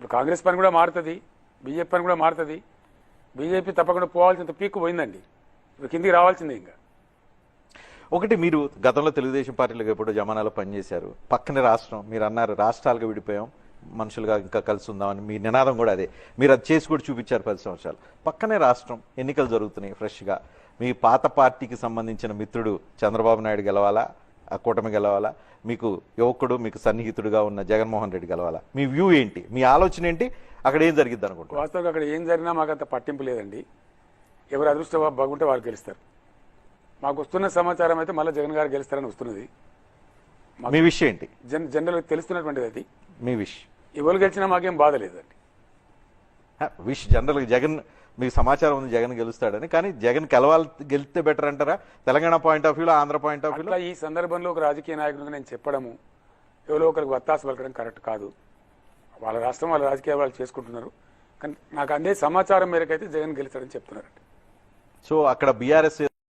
ఇప్పుడు కాంగ్రెస్ పని కూడా మారుతుంది, బీజేపీ పని కూడా మారుతుంది. బీజేపీ తప్పకుండా పోవాల్సినంత పీక్కు పోయిందండి, ఇప్పుడు కిందికి రావాల్సిందే. ఇంకా ఒకటి, మీరు గతంలో తెలుగుదేశం పార్టీలకు ఎప్పుడో జమానాలో పనిచేశారు. పక్కనే రాష్ట్రం, మీరు అన్నారు రాష్ట్రాలుగా విడిపోయాం, మనుషులుగా ఇంకా కలిసి ఉందామని మీ నినాదం కూడా అదే. మీరు అది చేసి కూడా చూపించారు 10 సంవత్సరాలు. పక్కనే రాష్ట్రం, ఎన్నికలు జరుగుతున్నాయి ఫ్రెష్గా. మీ పాత పార్టీకి సంబంధించిన మిత్రుడు చంద్రబాబు నాయుడు గెలవాలా, ఆ కూటమి గెలవాలా, మీకు యువకుడు మీకు సన్నిహితుడుగా ఉన్న జగన్మోహన్ రెడ్డి గెలవాలా? మీ వ్యూ ఏంటి, మీ ఆలోచన ఏంటి? అక్కడ ఏం జరిగిద్ది అనుకుంటున్నారు? వాస్తవంగా అక్కడ ఏం జరిగినా మాకు అంత పట్టింపు లేదండి. ఎవరు అదృష్టం బాగుంటే వారు గెలుస్తారు. మాకు వస్తున్న సమాచారం అయితే మళ్ళీ జగన్ గారు గెలుస్తారని వస్తున్నది. మీ విషయం ఏంటి? జనరల్ తెలుస్తున్నటువంటిది అది. మీ విష్ ఎవరు గెలిచినా మాకేం బాధ లేదండి. విష్ జనరల్గా జగన్, మీకు సమాచారం ఉంది జగన్ గెలుస్తాడని, కానీ జగన్ గెలిస్తే బెటర్ అంటారా తెలంగాణ పాయింట్ ఆఫ్ వ్యూలో, ఆంధ్ర పాయింట్ ఆఫ్ వ్యూలో? ఈ సందర్భంలో ఒక రాజకీయ నాయకుడిగా నేను చెప్పడము, ఎవరో ఒకరికి వత్తాసు పలకడం కరెక్ట్ కాదు. వాళ్ళ రాష్ట్రం వాళ్ళ రాజకీయాలు వాళ్ళు చేసుకుంటున్నారు. కానీ నాకు అందే సమాచారం మేరకు అయితే జగన్ గెలుస్తాడని చెప్తున్నారండి. సో అక్కడ బీఆర్ఎస్